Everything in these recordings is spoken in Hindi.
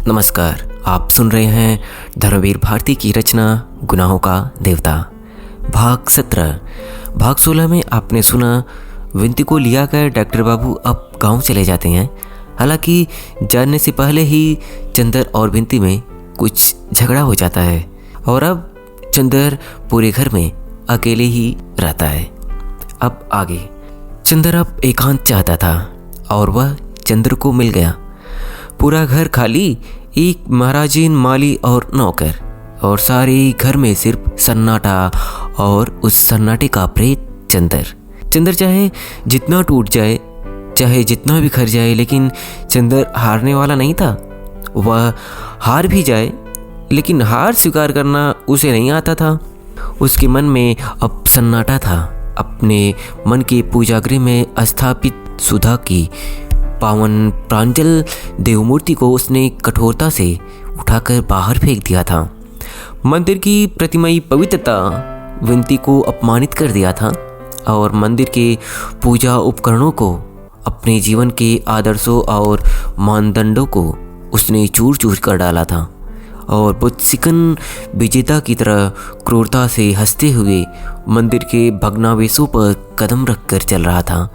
नमस्कार, आप सुन रहे हैं धर्मवीर भारती की रचना गुनाहों का देवता भाग 17। भाग 16 में आपने सुना विनती को लिया कर डॉक्टर बाबू अब गांव चले जाते हैं। हालांकि जानने से पहले ही चंदर और विनती में कुछ झगड़ा हो जाता है और अब चंदर पूरे घर में अकेले ही रहता है। अब आगे चंदर अब एकांत चाहता था और वह चंद्र को मिल गया। पूरा घर खाली, एक महाराजीन, माली और नौकर, और सारे घर में सिर्फ सन्नाटा और उस सन्नाटे का प्रेत चंदर चाहे जितना टूट जाए, चाहे जितना बिखर जाए, लेकिन चंदर हारने वाला नहीं था। वह हार भी जाए लेकिन हार स्वीकार करना उसे नहीं आता था। उसके मन में अब सन्नाटा था। अपने मन के पूजागृह में स्थापित सुधा की पावन प्रांजल देवमूर्ति को उसने कठोरता से उठाकर बाहर फेंक दिया था। मंदिर की प्रतिमयी पवित्रता विनती को अपमानित कर दिया था और मंदिर के पूजा उपकरणों को, अपने जीवन के आदर्शों और मानदंडों को उसने चूर चूर कर डाला था और बुद्धिसिकन विजेता की तरह क्रूरता से हंसते हुए मंदिर के भग्नावशेषों पर कदम रखकर चल रहा था।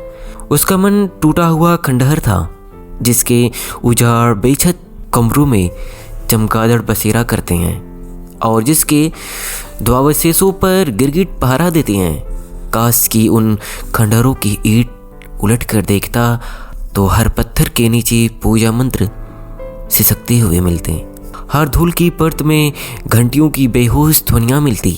उसका मन टूटा हुआ खंडहर था जिसके उजाड़ बेछत कमरों में चमगादड़ बसेरा करते हैं और जिसके ध्वंसावशेषों पर गिरगिट पहरा देते हैं। काश की उन खंडहरों की ईंट उलट कर देखता तो हर पत्थर के नीचे पूजा मंत्र सिसकते हुए मिलते। हर धूल की परत में घंटियों की बेहोश ध्वनियाँ मिलती।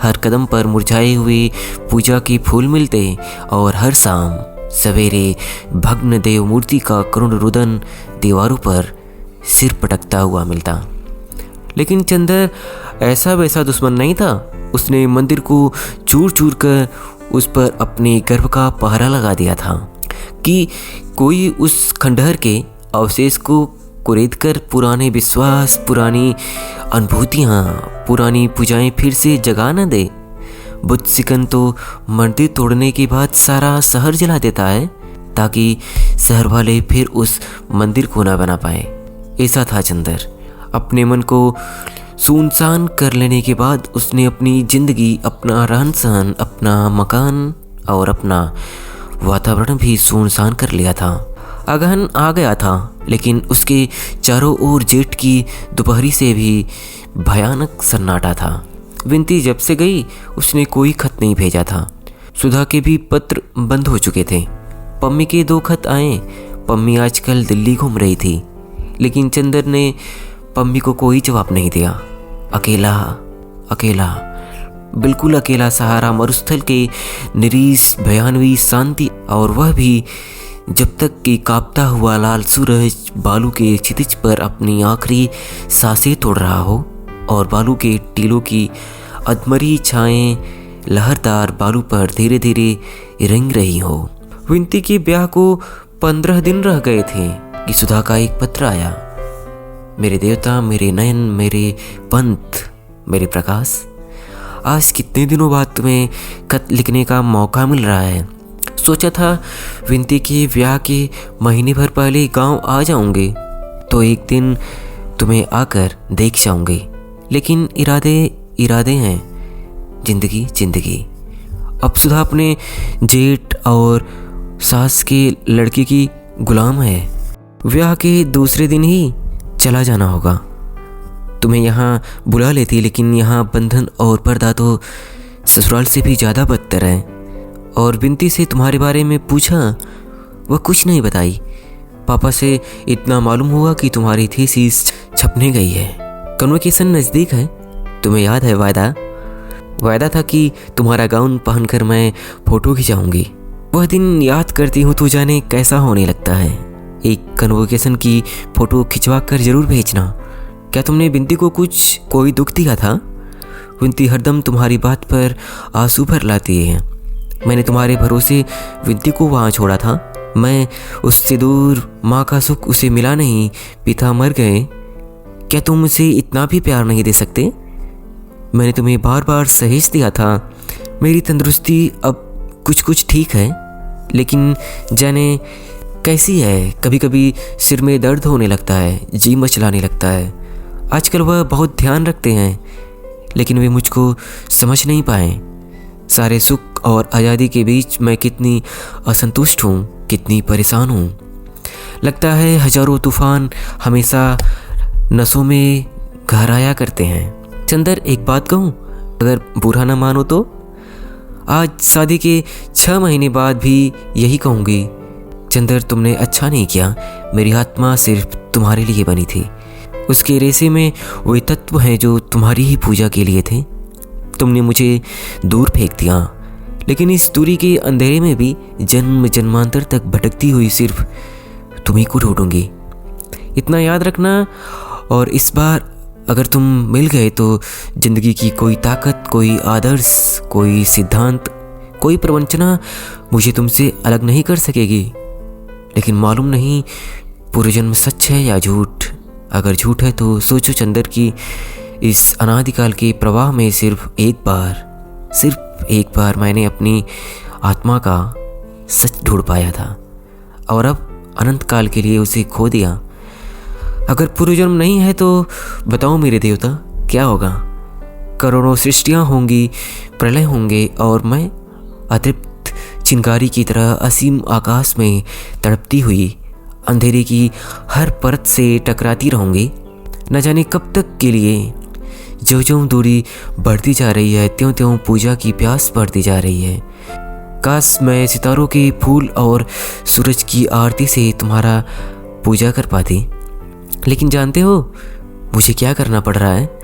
हर कदम पर मुरझाए हुए पूजा के फूल मिलते और हर शाम सवेरे भग्न देव मूर्ति का करुण रुदन दीवारों पर सिर पटकता हुआ मिलता। लेकिन चंदर ऐसा वैसा दुश्मन नहीं था। उसने मंदिर को चूर चूर कर उस पर अपने गर्भ का पहरा लगा दिया था कि कोई उस खंडहर के अवशेष को कुरेद कर पुराने विश्वास, पुरानी अनुभूतियाँ, पुरानी पूजाएं फिर से जगा न दे। बुद्धिसिकन तो मंदिर तोड़ने के बाद सारा शहर जला देता है ताकि शहर वाले फिर उस मंदिर को ना बना पाए। ऐसा था चंदर। अपने मन को सुनसान कर लेने के बाद उसने अपनी जिंदगी, अपना रहन सहन, अपना मकान और अपना वातावरण भी सुनसान कर लिया था। अगहन आ गया था लेकिन उसके चारों ओर जेठ की दोपहरी से भी भयानक सन्नाटा था। विनती जब से गई उसने कोई खत नहीं भेजा था। सुधा के भी पत्र बंद हो चुके थे। पम्मी के 2 खत आए। पम्मी आजकल दिल्ली घूम रही थी लेकिन चंदर ने पम्मी को कोई जवाब नहीं दिया। अकेला, बिल्कुल अकेला सहारा मरुस्थल के निरीस भयानवी शांति, और वह भी जब तक कि कांपता हुआ लाल सूरज बालू के क्षितिज पर अपनी आखिरी सांसें तोड़ रहा हो और बालू के टीलों की अधमरी छाएं लहरदार बालू पर धीरे धीरे रंग रही हो। विनती के ब्याह को 15 दिन रह गए थे कि सुधा का एक पत्र आया। मेरे देवता, मेरे नयन, मेरे पंथ, मेरे प्रकाश, आज कितने दिनों बाद तुम्हें खत लिखने का मौका मिल रहा है। सोचा था विनती के ब्याह के महीने भर पहले गांव आ जाऊंगे तो एक दिन तुम्हें आकर देख जाऊंगे, लेकिन इरादे हैं, जिंदगी। अब सुधा अपने जेठ और सास के लड़के की गुलाम है। ब्याह के दूसरे दिन ही चला जाना होगा। तुम्हें यहाँ बुला लेती लेकिन यहाँ बंधन और पर्दा तो ससुराल से भी ज़्यादा बदतर है। और विनती से तुम्हारे बारे में पूछा, वह कुछ नहीं बताई। पापा से इतना मालूम हुआ कि तुम्हारी थीसिस छपने गई है। कन्वोकेशन नज़दीक है। तुम्हें याद है वायदा था कि तुम्हारा गाउन पहनकर मैं फ़ोटो खिंचाऊंगी। वह दिन याद करती हूँ तो जाने कैसा होने लगता है। एक कन्वोकेशन की फ़ोटो खिंचवा कर ज़रूर भेजना। क्या तुमने विनती को कोई दुख दिया था? विनती हरदम तुम्हारी बात पर आंसू भर लाती है। मैंने तुम्हारे भरोसे विनती को वहाँ छोड़ा था। मैं उससे दूर, माँ का सुख उसे मिला नहीं, पिता मर गए। क्या तुम मुझे इतना भी प्यार नहीं दे सकते? मैंने तुम्हें बार बार सहेज दिया था। मेरी तंदुरुस्ती अब कुछ ठीक है लेकिन जाने कैसी है? कभी कभी सिर में दर्द होने लगता है, जी मचलाने लगता है। आजकल वह बहुत ध्यान रखते हैं, लेकिन वे मुझको समझ नहीं पाए। सारे सुख और आज़ादी के बीच मैं कितनी असंतुष्ट हूँ, कितनी परेशान हूँ। लगता है हजारों तूफान हमेशा नसों में गहराया करते हैं। चंदर, एक बात कहूँ, अगर बुरा ना मानो तो? आज शादी के 6 महीने बाद भी यही कहूँगी। चंदर, तुमने अच्छा नहीं किया। मेरी आत्मा सिर्फ तुम्हारे लिए बनी थी। उसके रेशे में वे तत्व हैं जो तुम्हारी ही पूजा के लिए थे। तुमने मुझे दूर फेंक दिया, लेकिन इस दूरी के अंधेरे में भी जन्म जन्मांतर तक भटकती हुई सिर्फ तुम्ही को ढूंढूंगी। इतना याद रखना। और इस बार अगर तुम मिल गए तो जिंदगी की कोई ताकत, कोई आदर्श, कोई सिद्धांत, कोई प्रवंचना मुझे तुमसे अलग नहीं कर सकेगी। लेकिन मालूम नहीं पूर्वजन्म सच है या झूठ। अगर झूठ है तो सोचो चंदर कि इस अनादिकाल के प्रवाह में सिर्फ एक बार मैंने अपनी आत्मा का सच ढूंढ पाया था, और अब अनंत काल के लिए उसे खो दिया। अगर पूर्वजन्म नहीं है तो बताओ मेरे देवता, क्या होगा? करोड़ों सृष्टियाँ होंगी, प्रलय होंगे, और मैं अतृप्त चिंगारी की तरह असीम आकाश में तड़पती हुई अंधेरे की हर परत से टकराती रहूँगी। न जाने कब तक के लिए। जो दूरी बढ़ती जा रही है, त्यों त्यों पूजा की प्यास बढ़ती जा रही है। काश मैं सितारों के फूल और सूरज की आरती से तुम्हारा पूजा कर पाती। लेकिन जानते हो मुझे क्या करना पड़ रहा है?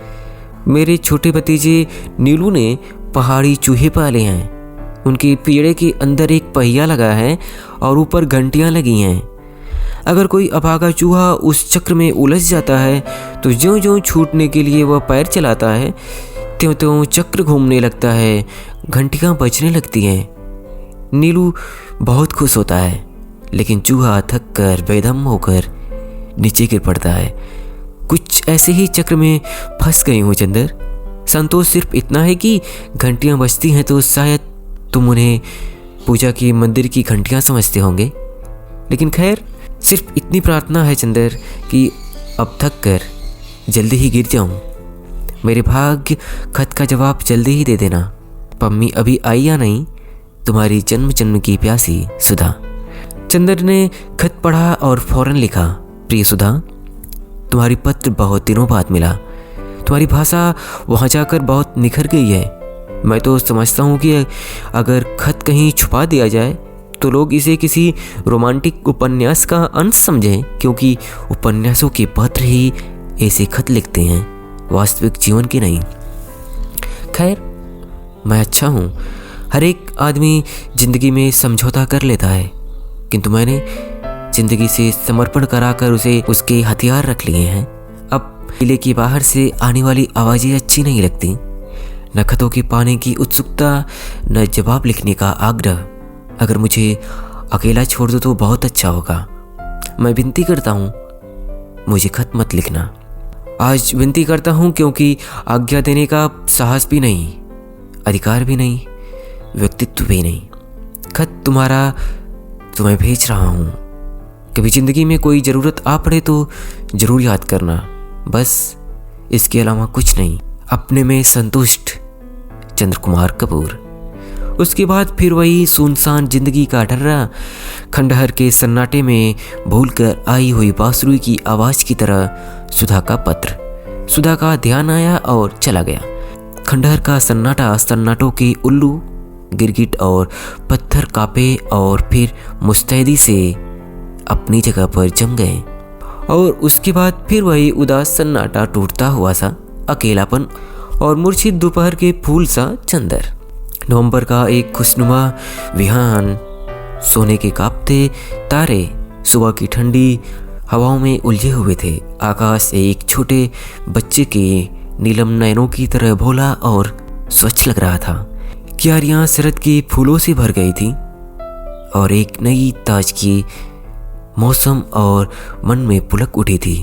मेरे छोटे भतीजे नीलू ने पहाड़ी चूहे पाले हैं। उनके पिंजड़े के अंदर एक पहिया लगा है और ऊपर घंटियां लगी हैं। अगर कोई अभागा चूहा उस चक्र में उलझ जाता है तो ज्यों-ज्यों छूटने के लिए वह पैर चलाता है, त्यों-त्यों चक्र घूमने लगता है, घंटियां बजने लगती हैं। नीलू बहुत खुश होता है, लेकिन चूहा थक कर बेदम होकर नीचे गिर पड़ता है। कुछ ऐसे ही चक्र में फंस गई हूँ चंदर। संतोष सिर्फ इतना है कि घंटियाँ बजती हैं तो शायद तुम उन्हें पूजा की मंदिर की घंटियाँ समझते होंगे। लेकिन खैर, सिर्फ इतनी प्रार्थना है चंदर कि अब थक कर जल्दी ही गिर जाऊँ। मेरे भाग्य खत का जवाब जल्दी ही दे देना। पम्मी अभी आई या नहीं? तुम्हारी जन्म जन्म की प्यासी सुधा। चंदर ने खत पढ़ा और फौरन लिखा, प्रिय सुधा, तुम्हारी पत्र बहुत दिनों बाद मिला। तुम्हारी भाषा वहाँ जाकर बहुत निखर गई है। मैं तो समझता हूँ कि अगर खत कहीं छुपा दिया जाए तो लोग इसे किसी रोमांटिक उपन्यास का अंश समझें, क्योंकि उपन्यासों के पात्र ही ऐसे खत लिखते हैं, वास्तविक जीवन के नहीं। खैर, मैं अच्छा हूँ। हर एक आदमी जिंदगी में समझौता कर लेता है, किंतु मैंने जिंदगी से समर्पण कराकर उसे उसके हथियार रख लिए हैं। अब किले की बाहर से आने वाली आवाज़ें अच्छी नहीं लगती। न खतों के पाने की उत्सुकता, न जवाब लिखने का आग्रह। अगर मुझे अकेला छोड़ दो तो बहुत अच्छा होगा। मैं विनती करता हूँ, मुझे खत मत लिखना। आज विनती करता हूँ क्योंकि आज्ञा देने का साहस भी नहीं, अधिकार भी नहीं, व्यक्तित्व भी नहीं। खत तुम्हारा तुम्हें भेज रहा हूँ। कभी ज़िंदगी में कोई ज़रूरत आ पड़े तो ज़रूर याद करना, बस इसके अलावा कुछ नहीं। अपने में संतुष्ट, चंद्र कुमार कपूर। उसके बाद फिर वही सुनसान जिंदगी का ढर्रा, खंडहर के सन्नाटे में भूलकर आई हुई बांसुरी की आवाज़ की तरह सुधा का पत्र। सुधा का ध्यान आया और चला गया। खंडहर का सन्नाटा, सन्नाटों के उल्लू, गिरगिट और पत्थर कांपे और फिर मुस्तैदी से अपनी जगह पर जम गए। और उसके बाद फिर वही उदास सन्नाटा, टूटता हुआ सा अकेलापन और मूर्छित दोपहर के फूल सा चंदर। नवंबर का एक खुशनुमा विहान, सोने के कांपते तारे सुबह की ठंडी हवाओं में उलझे हुए थे। आकाश एक छोटे बच्चे के नीलम नयनों की तरह भोला और स्वच्छ लग रहा था। क्यारियां शरद के फूलों से भर गई थी और एक नई ताजगी मौसम और मन में पुलक उठी थी।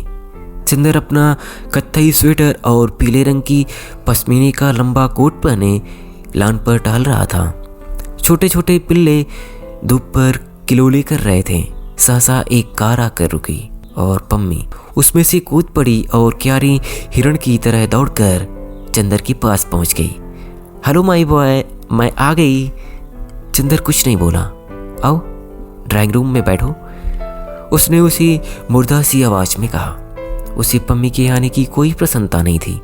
चंदर अपना कत्थई स्वेटर और पीले रंग की पश्मीने का लंबा कोट पहने लान पर टहल रहा था। छोटे छोटे पिल्ले धूप पर किलोले कर रहे थे। सहसा एक कार आकर रुकी और पम्मी उसमें से कूद पड़ी और क्यारी हिरण की तरह दौड़कर चंदर के पास पहुंच गई। हेलो माई बॉय, मैं आ गई। चंदर कुछ नहीं बोला। आओ ड्राइंग रूम में बैठो, उसने उसी मुर्दा सी आवाज में कहा। उसे पम्मी के आने की कोई प्रसन्नता नहीं थी।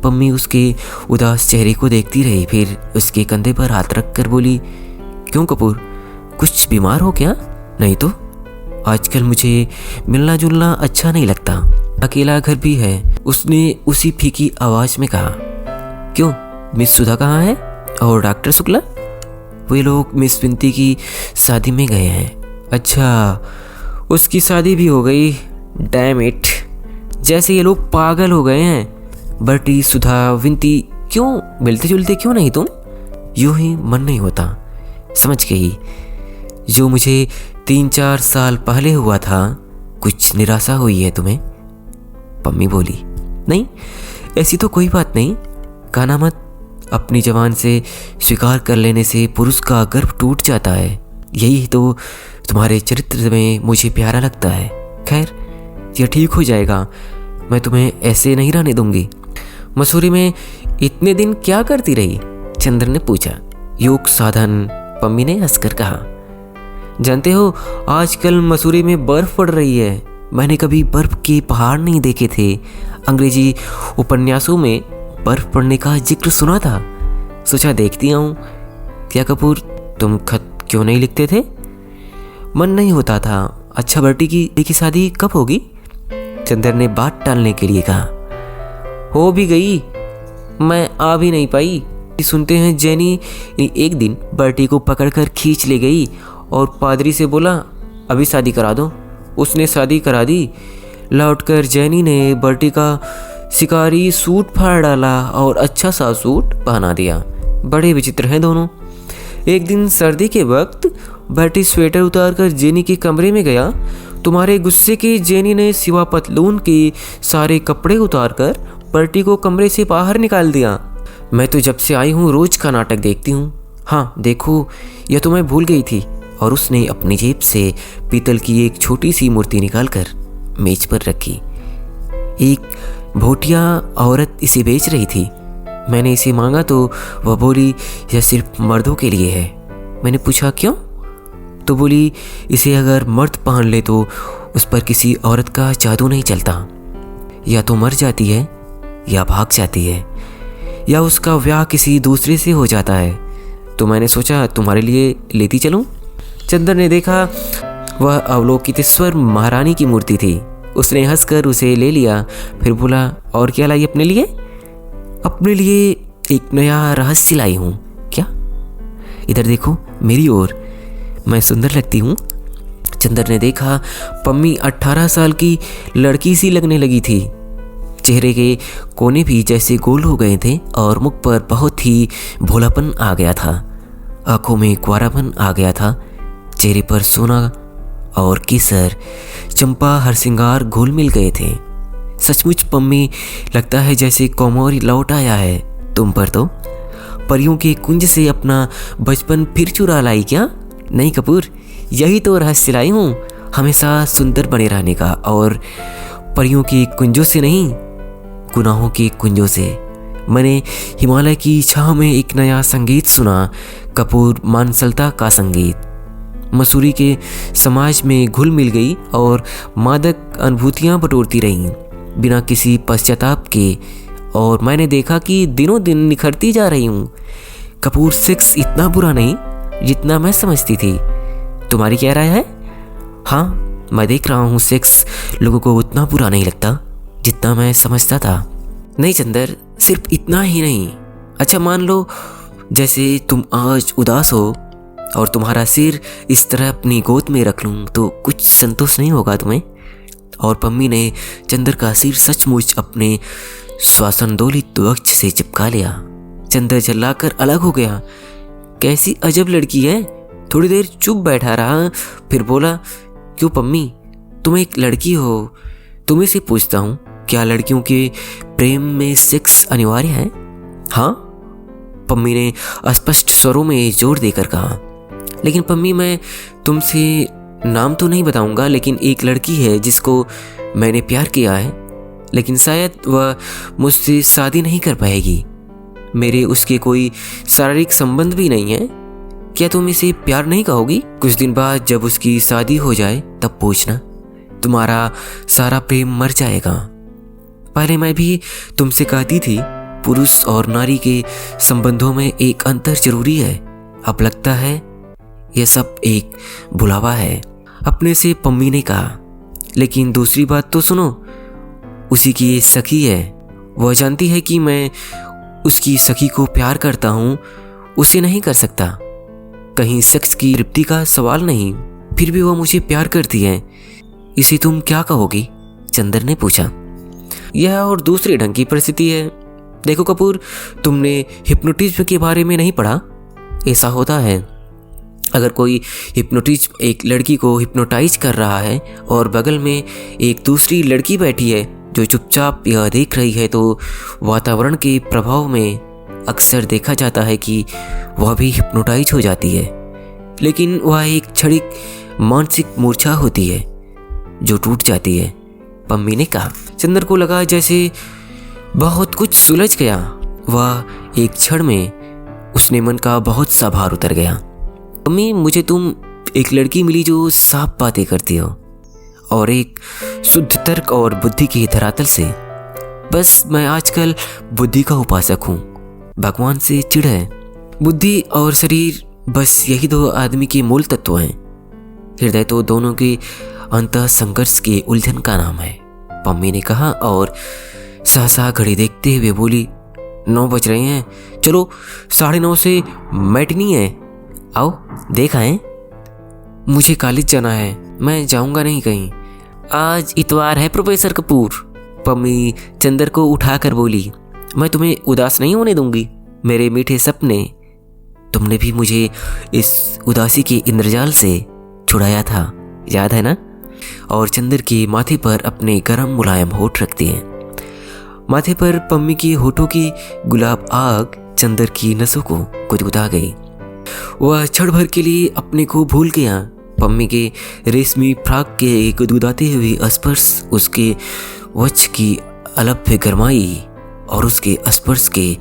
पम्मी उसके उदास चेहरे को देखती रही, फिर उसके कंधे पर हाथ रख कर बोली, क्यों कपूर, कुछ बीमार हो क्या? नहीं तो आजकल मुझे मिलना जुलना अच्छा नहीं लगता, अकेला घर भी है, उसने उसी फीकी आवाज में कहा। क्यों, मिस सुधा कहाँ है और डॉक्टर शुक्ला? वे लोग मिस विंती की शादी में गए हैं। अच्छा, उसकी शादी भी हो गई। डैम इट, जैसे ये लोग पागल हो गए हैं। बर्टी, सुधा, विंती, क्यों मिलते जुलते क्यों नहीं तुम? यूं ही मन नहीं होता, समझ गई। जो मुझे 3-4 साल पहले हुआ था, कुछ निराशा हुई है तुम्हें? पम्मी बोली, नहीं ऐसी तो कोई बात नहीं, कहना मत। अपनी जवान से स्वीकार कर लेने से पुरुष का गर्व टूट जाता है। यही तो तुम्हारे चरित्र में मुझे प्यारा लगता है। खैर, यह ठीक हो जाएगा, मैं तुम्हें ऐसे नहीं रहने दूंगी। मसूरी में इतने दिन क्या करती रही? चंद्र ने पूछा। योग साधन, पम्मी ने हंसकर कहा। जानते हो, आजकल मसूरी में बर्फ पड़ रही है। मैंने कभी बर्फ के पहाड़ नहीं देखे थे। अंग्रेजी उपन्यासों में बर्फ पड़ने का जिक्र सुना था, सोचा देखती आऊं। क्या कपूर, तुम खत क्यों नहीं लिखते थे? मन नहीं होता था। अच्छा, बर्टी की शादी कब होगी? चंदर ने बात टालने के लिए कहा। हो भी गई, मैं आ भी नहीं पाई। सुनते हैं जेनी एक दिन बर्टी को पकड़कर खींच ले गई और पादरी से बोला, अभी शादी करा दो। उसने शादी करा दी। लौटकर जेनी ने बर्टी का शिकारी सूट फाड़ डाला और अच्छा सा सूट पहना दिया। बड़े विचित्र हैं दोनों। एक दिन सर्दी के वक्त बर्टी स्वेटर उतारकर जेनी के कमरे में गया। तुम्हारे गुस्से के जेनी ने सिवा पतलून के सारे कपड़े उतारकर बर्टी को कमरे से बाहर निकाल दिया। मैं तो जब से आई हूँ रोज का नाटक देखती हूँ। हाँ देखो, यह तो मैं भूल गई थी। और उसने अपनी जेब से पीतल की एक छोटी सी मूर्ति निकालकर मेज पर रखी। एक भोटिया औरत इसे बेच रही थी। मैंने इसे मांगा तो वह बोली, यह सिर्फ मर्दों के लिए है। मैंने पूछा क्यों? तो बोली, इसे अगर मर्द पहन ले तो उस पर किसी औरत का जादू नहीं चलता। या तो मर जाती है या भाग जाती है या उसका ब्याह किसी दूसरे से हो जाता है। तो मैंने सोचा तुम्हारे लिए लेती चलूं। चंदर ने देखा वह अवलोकितेश्वर महारानी की मूर्ति थी। उसने हंसकर उसे ले लिया, फिर बोला, और क्या लाई अपने लिए? अपने लिए एक नया रहस्य लाई हूँ। क्या? इधर देखो मेरी ओर, मैं सुंदर लगती हूँ। चंदर ने देखा पम्मी 18 साल की लड़की सी लगने लगी थी। चेहरे के कोने भी जैसे गोल हो गए थे और मुख पर बहुत ही भोलापन आ गया था। आंखों में कुंवारापन आ गया था। चेहरे पर सोना और केसर, चंपा, हरसिंगार घुल मिल गए थे। सचमुच पम्मी लगता है जैसे कौमोरी लौट आया है। तुम पर तो परियों के कुंज से अपना बचपन फिर चुरा लाई क्या? नहीं कपूर, यही तो रहस्य लाई हूँ, हमेशा सुंदर बने रहने का। और परियों के कुंजों से नहीं, गुनाहों के कुंजों से। मैंने हिमालय की छाह में एक नया संगीत सुना, कपूर मानसलता का संगीत। मसूरी के समाज में घुल मिल गई और मादक अनुभूतियाँ बटोरती रहीं बिना किसी पश्चाताप के। और मैंने देखा कि दिनों दिन निखरती जा रही हूँ। कपूर, सेक्स इतना बुरा नहीं जितना मैं समझती थी। तुम्हारी क्या राय है? हाँ, मैं देख रहा हूँ सेक्स लोगों को उतना बुरा नहीं लगता जितना मैं समझता था। नहीं चंदर, सिर्फ इतना ही नहीं। अच्छा मान लो जैसे तुम आज उदास हो और तुम्हारा सिर इस तरह अपनी गोद में रख लूँ तो कुछ संतोष नहीं होगा तुम्हें? और पम्मी ने चंदर का सिर सचमुच अपने श्वासंदोलित वक्ष से चिपका लिया। चंदर चिल्लाकर अलग हो गया। कैसी अजब लड़की है। थोड़ी देर चुप बैठा रहा, फिर बोला, क्यों पम्मी, तुम एक लड़की हो, तुम्हें से पूछता हूँ, क्या लड़कियों के प्रेम में सेक्स अनिवार्य है? हाँ, पम्मी ने अस्पष्ट स्वरों में जोर देकर कहा। लेकिन पम्मी, मैं तुमसे नाम तो नहीं बताऊंगा, लेकिन एक लड़की है जिसको मैंने प्यार किया है, लेकिन शायद वह मुझसे शादी नहीं कर पाएगी। मेरे उसके कोई शारीरिक संबंध भी नहीं है। क्या तुम इसे प्यार नहीं कहोगी? कुछ दिन बाद जब उसकी शादी हो जाए तब पूछना, तुम्हारा सारा प्रेम मर जाएगा। पहले मैं भी तुमसे कहती थी पुरुष और नारी के संबंधों में एक अंतर जरूरी है। अब लगता है यह सब एक बुलावा है, अपने से पम्मी ने कहा। लेकिन दूसरी बात तो सुनो, उसी की ये सखी है। वह जानती है कि मैं उसकी सखी को प्यार करता हूँ, उसे नहीं कर सकता। कहीं सेक्स की तृप्ति का सवाल नहीं, फिर भी वह मुझे प्यार करती है। इसे तुम क्या कहोगी? चंदर ने पूछा। यह और दूसरे ढंग की परिस्थिति है। देखो कपूर, तुमने हिप्नोटिज्म के बारे में नहीं पढ़ा? ऐसा होता है, अगर कोई हिप्नोटिज्म एक लड़की को हिप्नोटाइज कर रहा है और बगल में एक दूसरी लड़की बैठी है जो चुपचाप यह देख रही है, तो वातावरण के प्रभाव में अक्सर देखा जाता है कि वह भी हिप्नोटाइज हो जाती है। लेकिन वह एक क्षणिक मानसिक मूर्छा होती है जो टूट जाती है, पम्मी ने कहा। चंदर को लगा जैसे बहुत कुछ सुलझ गया। वह एक क्षण में उसने मन का बहुत सा भार उतर गया। पम्मी, मुझे तुम एक लड़की मिली जो साफ बातें करती हो और एक शुद्ध तर्क और बुद्धि की धरातल से। बस मैं आजकल बुद्धि का उपासक हूँ। भगवान से चिढ़ है। बुद्धि और शरीर, बस यही दो आदमी के मूल तत्व हैं। हृदय तो दोनों के अंतः संघर्ष के उलझन का नाम है, पम्मी ने कहा और सहसा घड़ी देखते हुए बोली, 9 बज रहे हैं, चलो 9:30 से मैटिनी है, आओ देख आएं। मुझे कॉलेज जाना है, मैं जाऊंगा नहीं कहीं। आज इतवार है प्रोफेसर कपूर, पम्मी चंदर को उठाकर बोली। मैं तुम्हें उदास नहीं होने दूंगी, मेरे मीठे सपने। तुमने भी मुझे इस उदासी के इंद्रजाल से छुड़ाया था, याद है ना? और चंदर के माथे पर अपने गर्म मुलायम होठ रखती हैं। माथे पर पम्मी के होठों की गुलाब आग चंदर की नसों को गुदगुदा गई। वह क्षण भर के लिए अपने को भूल गया। पम्मी के रेशमी फ्राक के गुदगुदाते हुए स्पर्श, उसके वक्ष की अलभ्य गरमाई और उसके स्पर्श के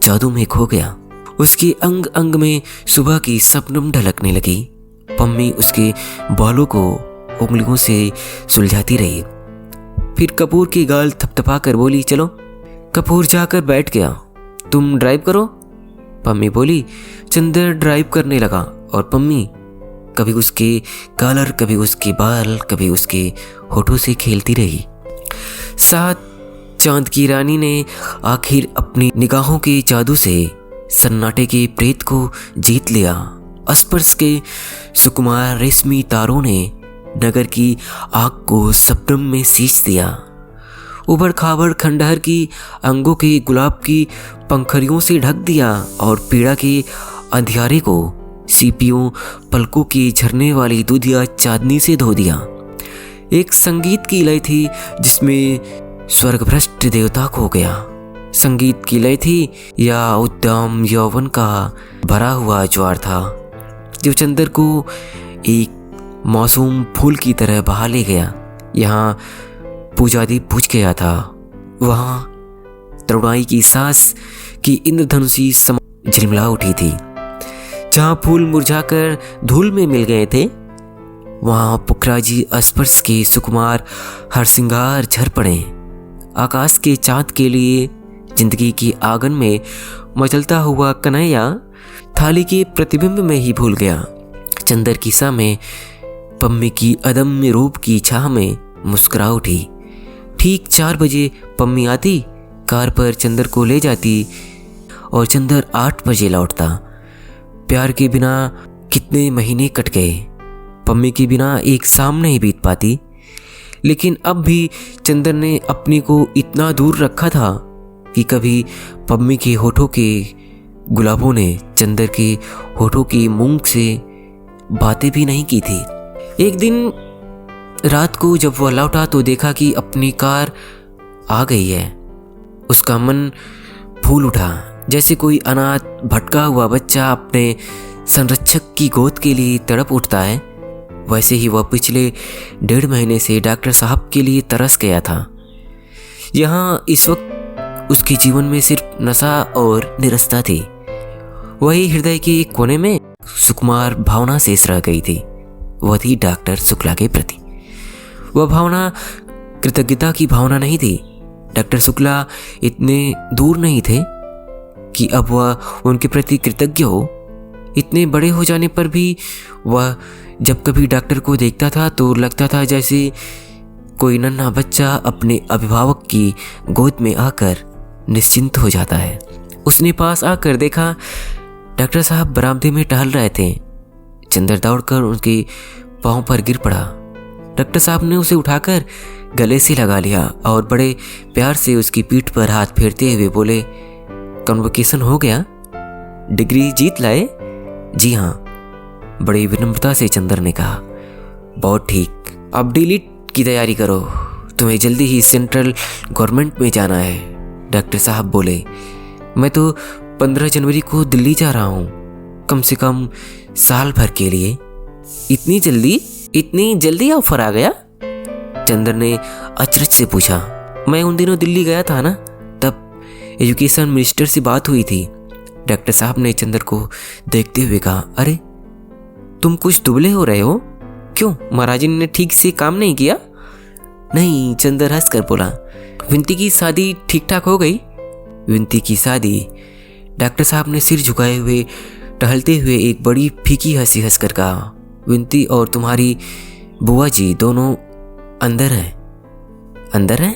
जादू में खो गया। उसके अंग अंग में सुबह की शबनम ढलकने लगी। पम्मी उसके बालों को उंगलियों से सुलझाती रही, फिर कपूर के गाल थपथपा कर बोली, चलो। कपूर जाकर बैठ गया। तुम ड्राइव करो, पम्मी बोली। चंदर ड्राइव करने लगा और पम्मी कभी उसके कॉलर, कभी उसके बाल, कभी उसके होठों से खेलती रही। साथ चांद की रानी ने आखिर अपनी निगाहों के जादू से सन्नाटे के प्रेत को जीत लिया। स्पर्श के सुकुमार रेशमी तारों ने नगर की आग को शबनम में सींच दिया। उबड़ खाबड़ खंडहर की अंगों के गुलाब की पंखुड़ियों से ढक दिया और पीड़ा के अंधियारे को सीपियों पलकों की झरने वाली दूधिया चांदनी से धो दिया। एक संगीत की लय थी जिसमें स्वर्गभ्रष्ट देवता खो गया। संगीत की लय थी या उद्दाम यौवन का भरा हुआ ज्वार था जो चंदर को एक मासूम फूल की तरह बहा ले गया। यहाँ पूजादीप बुझ गया था, वहाँ तरुणाई की सांस की इंद्रधनुषी झिलमिला उठी थी। जहाँ फूल मुरझाकर धूल में मिल गए थे, वहाँ पुखराजी स्पर्श के सुकुमार हरसिंगार झर पड़े। आकाश के चाँद के लिए जिंदगी की आंगन में मचलता हुआ कन्हैया थाली के प्रतिबिंब में ही भूल गया। चंदर की सा में पम्मी की अदम्य रूप की छाह में मुस्कुरा उठी। ठीक 4 बजे पम्मी आती, कार पर चंदर को ले जाती और चंदर 8 बजे लौटता। प्यार के बिना कितने महीने कट गए, पम्मी के बिना एक शाम नहीं बीत पाती। लेकिन अब भी चंदर ने अपने को इतना दूर रखा था कि कभी पम्मी के होठों के गुलाबों ने चंदर के होठों की मूंग से बातें भी नहीं की थी। एक दिन रात को जब वह लौटा तो देखा कि अपनी कार आ गई है। उसका मन फूल उठा, जैसे कोई अनाथ भटका हुआ बच्चा अपने संरक्षक की गोद के लिए तड़प उठता है। वैसे ही वह पिछले 1.5 महीने से डॉक्टर साहब के लिए तरस गया था। यहाँ इस वक्त उसके जीवन में सिर्फ नशा और निरस्ता थी। वही हृदय के एक कोने में सुकुमार भावना शेष रह गई थी। वह थी डॉक्टर शुक्ला के प्रति। वह भावना कृतज्ञता की भावना नहीं थी। डॉक्टर शुक्ला इतने दूर नहीं थे कि अब वह उनके प्रति कृतज्ञ हो। इतने बड़े हो जाने पर भी वह जब कभी डॉक्टर को देखता था तो लगता था जैसे कोई नन्हा बच्चा अपने अभिभावक की गोद में आकर निश्चिंत हो जाता है। उसने पास आकर देखा डॉक्टर साहब बरामदे में टहल रहे थे। चंदर दौड़कर उनके पांव पर गिर पड़ा। डॉक्टर साहब ने उसे उठाकर गले से लगा लिया और बड़े प्यार से उसकी पीठ पर हाथ फेरते हुए बोले, कन्वोकेशन हो गया? डिग्री जीत लाए? जी हाँ, बड़ी विनम्रता से चंदर ने कहा। बहुत ठीक, अब डीलिट की तैयारी करो, तुम्हें जल्दी ही सेंट्रल गवर्नमेंट में जाना है। डॉक्टर साहब बोले, मैं तो 15 जनवरी को दिल्ली जा रहा हूँ, कम से कम साल भर के लिए। इतनी जल्दी ऑफर आ गया? चंदर ने अचरज से पूछा। मैं उन दिनों दिल्ली गया था ना, तब एजुकेशन मिनिस्टर से बात हुई थी। डॉक्टर साहब ने चंदर को देखते हुए कहा, अरे तुम कुछ दुबले हो रहे हो, क्यों महाराजी ने ठीक से काम नहीं किया? नहीं, चंदर हंस कर बोला। विंती की शादी ठीक ठाक हो गई? विंती की शादी? डॉक्टर साहब ने सिर झुकाए हुए टहलते हुए एक बड़ी फीकी हंसी हंसकर कहा, विंती और तुम्हारी बुआ जी दोनों अंदर हैं। अंदर हैं?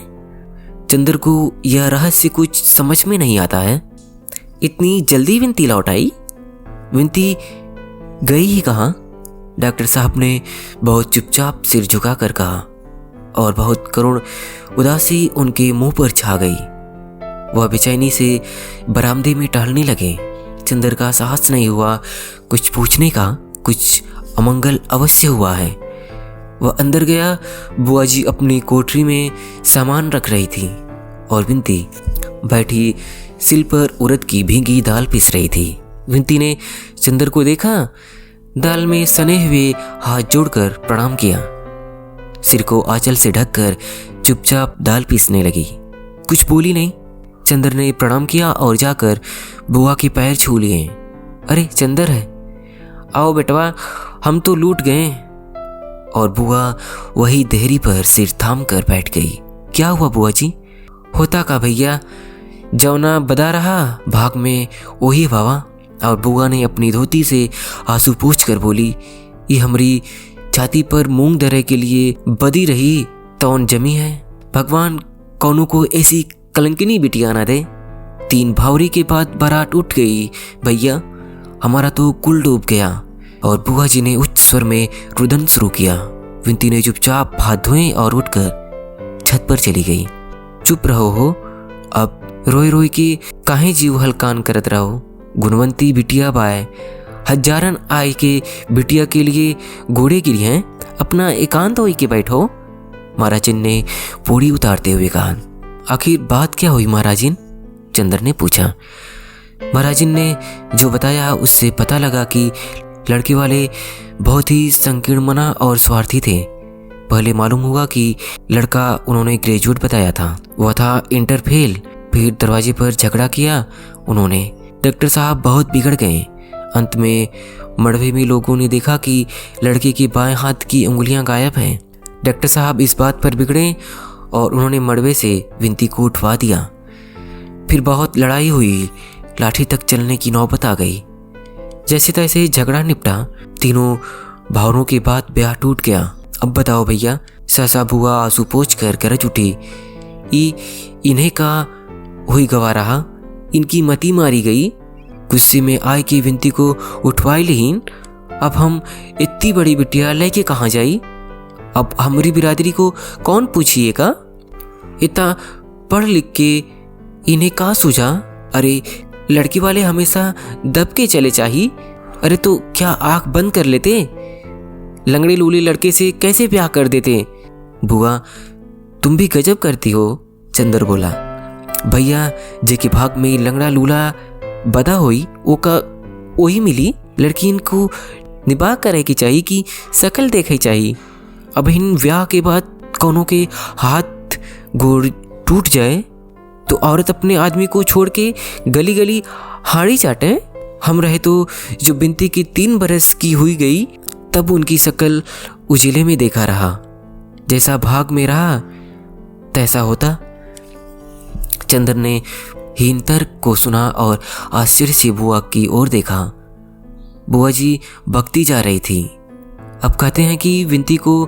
चंदर को यह रहस्य कुछ समझ में नहीं आता है। इतनी जल्दी विंती लौट आई? विंती गई ही कहाँ? डॉक्टर साहब ने बहुत चुपचाप सिर झुकाकर कहा और बहुत करुण उदासी उनके मुंह पर छा गई। वह बेचैनी से बरामदे में टहलने लगे। चंदर का साहस नहीं हुआ कुछ पूछने का। कुछ अमंगल अवश्य हुआ है। वह अंदर गया। बुआ जी अपनी कोठरी में सामान रख रही थी और विंती बैठी सिल पर उड़द की भीगी दाल पीस रही थी। विंती ने चंदर को देखा, दाल में सने हुए हाथ जोड़कर प्रणाम किया, सिर को आंचल से ढककर चुपचाप दाल पीसने लगी। कुछ बोली नहीं। चंदर ने प्रणाम किया और जाकर बुआ के पैर छू लिए। अरे चंदर है, आओ बेटवा, हम तो लूट गए। और बुआ वही देहरी पर सिर थाम कर बैठ गई। क्या हुआ बुआ जी? होता का भैया, जौना बदा रहा भाग में वही बाबा। और बुआ ने अपनी धोती से आंसू पोंछ कर बोली, ये हमारी छाती पर मूंग दरे के लिए बदी रही तौन जमी है। भगवान कौनों को ऐसी कलंकिनी बिटिया ना दे। 3 भावरी के बाद बारात उठ गई भैया, हमारा तो कुल डूब गया। और बुआ जी ने उच्च स्वर में रुदन शुरू किया। विंती ने चुपचाप हाथ धोए और उठकर छत पर चली गई। चुप रहो हो, अब रोई रोई के काहे जीव हलकान करत रहो। गुणवंती बिटिया बाय, हजारन आई के बिटिया के लिए घोड़े गिरी हैं, अपना एकांत होई के बैठो। महाराजिन ने पूड़ी उतारते हुए कहा। आखिर बात क्या हुई महाराजिन? चंदर ने पूछा। महाराजिन ने जो बताया उससे पता लगा कि लड़के वाले बहुत ही संकीर्णमना और स्वार्थी थे। पहले मालूम हुआ कि लड़का उन्होंने ग्रेजुएट बताया था, वह था इंटर फेल। फिर दरवाजे पर झगड़ा किया उन्होंने। डॉक्टर साहब बहुत बिगड़ गए। अंत में मड़वे में लोगों ने देखा कि लड़के के बाएं हाथ की उंगलियां गायब हैं। डॉक्टर साहब इस बात पर बिगड़े और उन्होंने मड़वे से विंती को उठवा दिया। फिर बहुत लड़ाई हुई, लाठी तक चलने की नौबत आ गई। जैसे तैसे झगड़ा निपटा। तीनों भावरों के बाद ब्याह टूट गया। अब बताओ भैया। सासा बुआ आंसू पोंछ कर गरज उठी, इन्हें का हुई गवा रहा, इनकी मती मारी गई। गुस्से में आए कि विंती को उठवाई लेकिन अब हम इतनी बड़ी बिटिया लेके कहाँ जाई? अब हमारी बिरादरी को कौन पूछिएगा? इतना पढ़ लिख के इन्हें का सूझा? अरे लड़की वाले हमेशा दब के चले चाहिए। अरे तो क्या आंख बंद कर लेते? लंगड़े लूले लड़के से कैसे ब्याह कर देते? बुआ तुम भी गजब करती हो, चंदर बोला। भैया जेके भाग में लंगड़ा लूला बदा होई, वो का वही मिली। लड़की इनको निभा करे की चाहिए कि शकल देखे चाहिए। अब इन ब्याह के बाद कौनों के हाथ गोड़ टूट जाए तो औरत अपने आदमी को छोड़ के गली गली हाड़ी चाटे। हम रहे तो जो बिनती की 3 बरस की हुई गई तब उनकी शकल उजिले में देखा रहा। जैसा भाग में रहा तैसा होता। चंद्र ने हीन तर्क को सुना और आश्चर्य से बुआ की ओर देखा। बुआ जी बकती जा रही थी। अब कहते हैं कि विनती को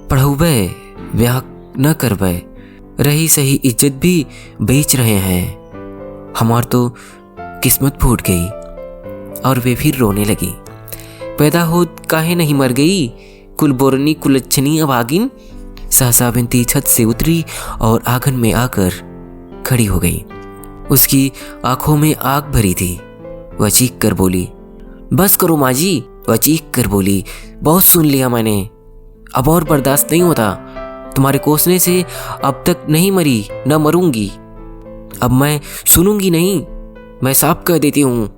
पढ़ावे ब्याह न करवे, रही सही इज्जत भी बेच रहे हैं। हमार तो किस्मत फूट गई। और वे फिर रोने लगी। पैदा हो काहे नहीं मर गई, कुल बोरनी कुलच्छनी अभागिन। सहसा विनती छत से उतरी और आंगन में आकर खड़ी हो गई। उसकी आंखों में आग भरी थी। वह चीख कर बोली, बस करो माँ जी। वह चीख कर बोली, बहुत सुन लिया मैंने, अब और बर्दाश्त नहीं होता। तुम्हारे कोसने से अब तक नहीं मरी, न मरूंगी। अब मैं सुनूंगी नहीं, मैं साफ कह देती हूँ।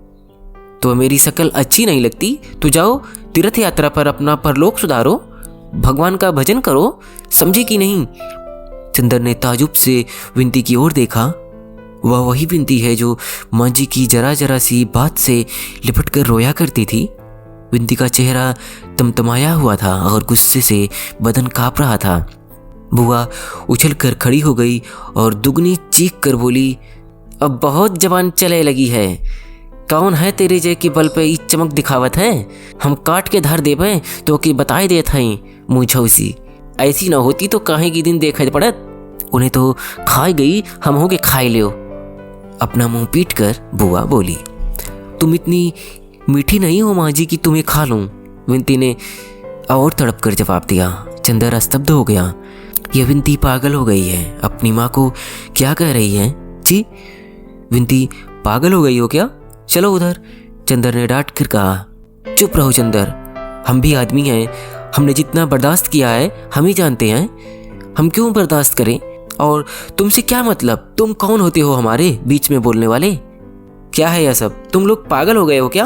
तो मेरी शकल अच्छी नहीं लगती तो जाओ तीर्थ यात्रा पर अपना परलोक सुधारो, भगवान का भजन करो, समझी कि नहीं। चंद्र ने ताजुब से विनती की ओर देखा। वह वही विनती है जो माँ जी की जरा जरा सी बात से लिपट कर रोया करती थी। विनती का चेहरा तमतमाया हुआ था और गुस्से से बदन कांप रहा था। बुआ उछल कर खड़ी हो गई और दुगनी चीख कर बोली, अब बहुत जबान चले लगी है। कौन है तेरे जय के बल पे ई चमक दिखावत है? हम काट के धर देवे तो कि बताए देत हई मुझौसी। ऐसी न होती तो काहे की दिन देखे पड़त। उन्हें तो खाई गई, हम हो के खाए लियो। अपना मुंह पीट कर बुआ बोली, तुम इतनी मीठी नहीं हो माँ जी कि तुम्हें खा लूं। विनती ने और तड़प कर जवाब दिया। चंद्र स्तब्ध हो गया। यह विनती पागल हो गई है, अपनी माँ को क्या कह रही है जी? विनती पागल हो गई हो क्या? चलो उधर। चंद्र ने डांट कर कहा, चुप रहो चंद्र, हम भी आदमी हैं, हमने जितना बर्दाश्त किया है हम ही जानते हैं, हम क्यों बर्दाश्त करें? और तुमसे क्या मतलब? तुम कौन होते हो हमारे बीच में बोलने वाले? क्या है यह सब? तुम लोग पागल हो गए हो क्या?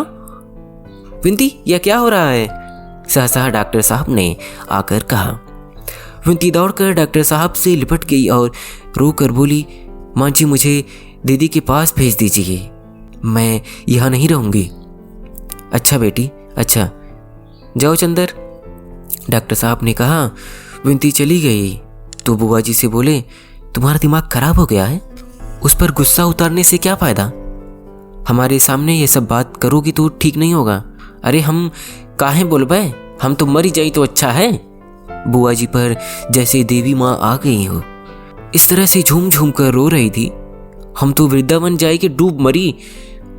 विनती, यह क्या हो रहा है? सहसा डॉक्टर साहब ने आकर कहा। विनती दौड़कर डॉक्टर साहब से लिपट गई और रो कर बोली, माँ जी मुझे दीदी के पास भेज दीजिए, मैं यहाँ नहीं रहूँगी। अच्छा बेटी, अच्छा, जाओ चंदर, डॉक्टर साहब ने कहा। विनती चली गई तो बुआ जी से बोले, तुम्हारा दिमाग खराब हो गया है? उस पर गुस्सा उतारने से क्या फ़ायदा? हमारे सामने ये सब बात करोगी तो ठीक नहीं होगा। अरे हम काहे बोलबे, हम तो मरी जाई तो अच्छा है। बुआ जी पर जैसे देवी माँ आ गई हो, इस तरह से झूम झूम कर रो रही थी। हम तो वृंदावन जाए के डूब मरी,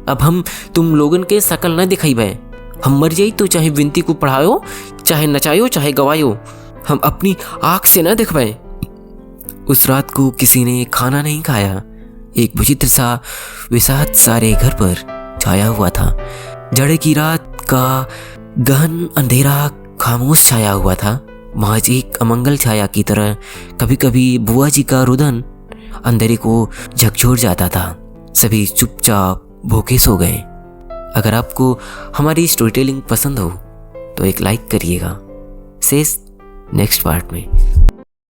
अब हम तुम लोगन के शकल न दिखाइबे। हम मर जाई तो चाहे विनती को पढ़ायो, चाहे नचायो, चाहे गवायो, हम अपनी आँख से न दिखवाए। उस रात को किसी ने खाना नहीं खाया। एक विचित्र सा विषाद सारे घर पर छाया हुआ था। जाड़े की रात का गहन अंधेरा खामोश छाया हुआ था, महज एक अमंगल छाया की तरह। कभी कभी बुआ जी का रुदन अंधेरे को झकझोर जाता था। सभी चुपचाप भूखे सो गए। अगर आपको हमारी स्टोरी टेलिंग पसंद हो तो एक लाइक करिएगा। शेष नेक्स्ट पार्ट में।